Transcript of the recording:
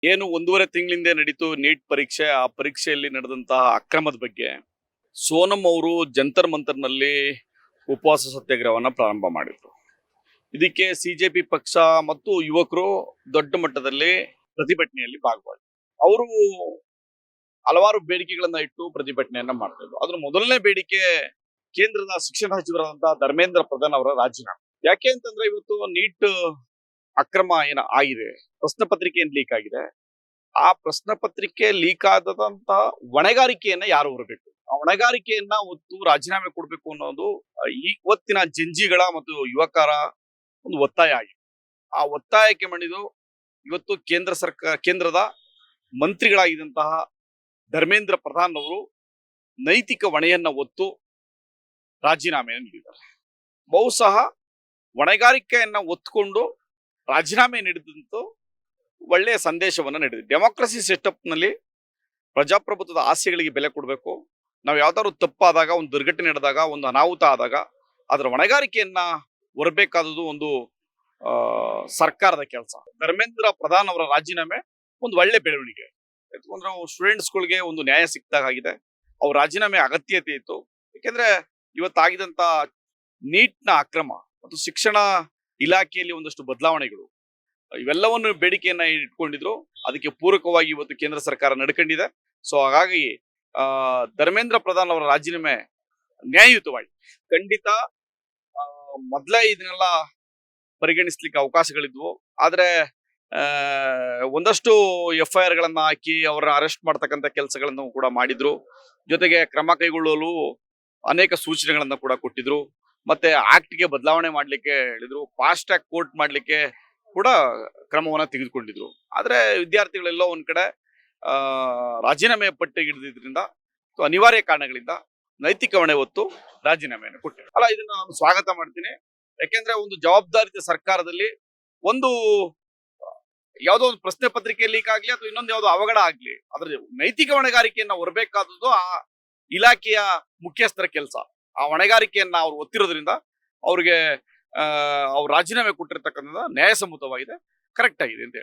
ಏನು 1.5 ತಿಂಗಳಿಂದ ನಡೀತು ನೀಟ್ ಪರೀಕ್ಷೆ. ಆ ಪರೀಕ್ಷೆಯಲ್ಲಿ ನಡೆದಂತಹ ಅಕ್ರಮದ ಬಗ್ಗೆ ಸೋನಂ ಅವರು ಜಂತರ್ ಮಂತರ್ನಲ್ಲಿ ಉಪವಾಸ ಸತ್ಯಾಗ್ರಹವನ್ನ ಪ್ರಾರಂಭ ಮಾಡಿದ್ರು. ಇದಕ್ಕೆ ಸಿಜೆಪಿ ಪಕ್ಷ ಮತ್ತು ಯುವಕರು ದೊಡ್ಡ ಮಟ್ಟದಲ್ಲಿ ಪ್ರತಿಭಟನೆಯಲ್ಲಿ ಭಾಗವಹಿಸಿದ್ರು. ಅವರು ಹಲವಾರು ಬೇಡಿಕೆಗಳನ್ನ ಇಟ್ಟು ಪ್ರತಿಭಟನೆಯನ್ನ ಮಾಡ್ತಾ ಇದ್ರು. ಅದ್ರ ಮೊದಲನೇ ಬೇಡಿಕೆ ಕೇಂದ್ರದ ಶಿಕ್ಷಣ ಸಚಿವರಾದಂತಹ ಧರ್ಮೇಂದ್ರ ಪ್ರಧಾನ್ ಅವರ ರಾಜೀನಾಮೆ. ಯಾಕೆ ಅಂತಂದ್ರೆ ಇವತ್ತು ನೀಟ್ ಅಕ್ರಮ ಏನ ಆಗಿದೆ, ಪ್ರಶ್ನೆ ಪತ್ರಿಕೆ ಏನ್ ಲೀಕ್ ಆಗಿದೆ. ಆ ಪ್ರಶ್ನೆ ಪತ್ರಿಕೆ ಲೀಕ್ ಆದಂತ ಹೊಣೆಗಾರಿಕೆಯನ್ನ ಯಾರು ಹೊರಬೇಕು, ಆ ಹೊಣೆಗಾರಿಕೆಯನ್ನ ಹೊತ್ತು ರಾಜೀನಾಮೆ ಕೊಡ್ಬೇಕು ಅನ್ನೋದು ಇವತ್ತಿನ ಜಂಜಿಗಳ ಮತ್ತು ಯುವಕರ ಒಂದು ಒತ್ತಾಯ ಆಗಿದೆ. ಆ ಒತ್ತಾಯಕ್ಕೆ ಮಣಿದು ಇವತ್ತು ಕೇಂದ್ರದ ಮಂತ್ರಿಗಳಾಗಿದ್ದಂತಹ ಧರ್ಮೇಂದ್ರ ಪ್ರಧಾನ್ ಅವರು ನೈತಿಕ ಹೊಣೆಯನ್ನ ಹೊತ್ತು ರಾಜೀನಾಮೆಯನ್ನು ನೀಡಿದ್ದಾರೆ. ಬಹುಶಃ ಹೊಣೆಗಾರಿಕೆಯನ್ನ ಒತ್ಕೊಂಡು ರಾಜೀನಾಮೆ ನೀಡಿದಂತೂ ಒಳ್ಳೆಯ ಸಂದೇಶವನ್ನ ನೀಡಿದೆ. ಡೆಮಾಕ್ರಸಿ ಸೆಟಪ್ ನಲ್ಲಿ ಪ್ರಜಾಪ್ರಭುತ್ವದ ಆಸೆಗಳಿಗೆ ಬೆಲೆ ಕೊಡಬೇಕು. ನಾವು ಯಾವ್ದಾದ್ರು ತಪ್ಪಾದಾಗ, ಒಂದು ದುರ್ಘಟನೆ ನಡೆದಾಗ, ಒಂದು ಅನಾಹುತ ಆದಾಗ ಅದರ ಹೊಣೆಗಾರಿಕೆಯನ್ನ ಹೊರಬೇಕಾದದ್ದು ಒಂದು ಸರ್ಕಾರದ ಕೆಲಸ. ಧರ್ಮೇಂದ್ರ ಪ್ರಧಾನ್ ಅವರ ರಾಜೀನಾಮೆ ಒಂದು ಒಳ್ಳೆ ಬೆಳವಣಿಗೆ. ಯಾಕಂದ್ರೆ ಸ್ಟೂಡೆಂಟ್ಸ್ಗಳಿಗೆ ಒಂದು ನ್ಯಾಯ ಸಿಕ್ತಾಗಿದೆ. ಅವ್ರ ರಾಜೀನಾಮೆ ಅಗತ್ಯತೆ ಇತ್ತು. ಯಾಕೆಂದ್ರೆ ಇವತ್ತಾಗಿದಂತ ನೀಟ್ನ ಅಕ್ರಮ ಮತ್ತು ಶಿಕ್ಷಣ ಇಲಾಖೆಯಲ್ಲಿ ಒಂದಷ್ಟು ಬದಲಾವಣೆಗಳು ಇವೆಲ್ಲವನ್ನು ಬೇಡಿಕೆಯನ್ನ ಇಟ್ಕೊಂಡಿದ್ರು. ಅದಕ್ಕೆ ಪೂರಕವಾಗಿ ಇವತ್ತು ಕೇಂದ್ರ ಸರ್ಕಾರ ನಡ್ಕೊಂಡಿದೆ. ಸೊ ಹಾಗಾಗಿ ಧರ್ಮೇಂದ್ರ ಪ್ರಧಾನ್ ಅವರ ರಾಜೀನಾಮೆ ನ್ಯಾಯಯುತವಾಗಿ ಖಂಡಿತ ಮೊದಲೇ ಇದನ್ನೆಲ್ಲ ಪರಿಗಣಿಸ್ಲಿಕ್ಕೆ ಅವಕಾಶಗಳಿದ್ವು. ಆದ್ರೆ ಒಂದಷ್ಟು FIR ಗಳನ್ನ ಹಾಕಿ ಅವರನ್ನ ಅರೆಸ್ಟ್ ಮಾಡ್ತಕ್ಕಂಥ ಕೆಲಸಗಳನ್ನು ಕೂಡ ಮಾಡಿದ್ರು. ಜೊತೆಗೆ ಕ್ರಮ ಕೈಗೊಳ್ಳಲು ಅನೇಕ ಸೂಚನೆಗಳನ್ನ ಕೂಡ ಕೊಟ್ಟಿದ್ರು. ಮತ್ತೆ ಆಕ್ಟ್ಗೆ ಬದಲಾವಣೆ ಮಾಡ್ಲಿಕ್ಕೆ ಹೇಳಿದ್ರು. ಫಾಸ್ಟ್ ಟ್ರ್ಯಾಕ್ ಕೋರ್ಟ್ ಮಾಡ್ಲಿಕ್ಕೆ ಕೂಡ ಕ್ರಮವನ್ನ ತೆಗೆದುಕೊಂಡಿದ್ರು. ಆದ್ರೆ ವಿದ್ಯಾರ್ಥಿಗಳೆಲ್ಲೋ ಒಂದ್ ಕಡೆ ರಾಜೀನಾಮೆ ಪಟ್ಟಿಗಿಡಿದ್ರಿಂದ ಅನಿವಾರ್ಯ ಕಾರಣಗಳಿಂದ ನೈತಿಕ ಹೊಣೆ ಹೊತ್ತು ರಾಜೀನಾಮೆಯನ್ನು ಕೊಟ್ಟಿದ್ರು. ಅಲ್ಲ, ಇದನ್ನ ನಾನು ಸ್ವಾಗತ ಮಾಡ್ತೀನಿ. ಯಾಕೆಂದ್ರೆ ಒಂದು ಜವಾಬ್ದಾರಿತ ಸರ್ಕಾರದಲ್ಲಿ ಒಂದು ಯಾವುದೋ ಒಂದು ಪ್ರಶ್ನೆ ಪತ್ರಿಕೆ ಲೀಕ್ ಆಗ್ಲಿ ಅಥವಾ ಇನ್ನೊಂದು ಯಾವುದೋ ಅವಘಡ ಆಗ್ಲಿ, ಅದ್ರ ನೈತಿಕ ಹೊಣೆಗಾರಿಕೆಯನ್ನ ಹೊರಬೇಕಾದದ್ದು ಆ ಇಲಾಖೆಯ ಮುಖ್ಯಸ್ಥರ ಕೆಲಸ. ಆ ಹೊಣೆಗಾರಿಕೆಯನ್ನ ಅವ್ರು ಒತ್ತಿರೋದ್ರಿಂದ ಅವ್ರಿಗೆ ಅವ್ರು ರಾಜೀನಾಮೆ ಕೊಟ್ಟಿರ್ತಕ್ಕಂಥ ನ್ಯಾಯಸಮ್ಮತವಾಗಿದೆ, ಕರೆಕ್ಟ್ ಆಗಿದೆ ಅಂತ ಹೇಳಿ.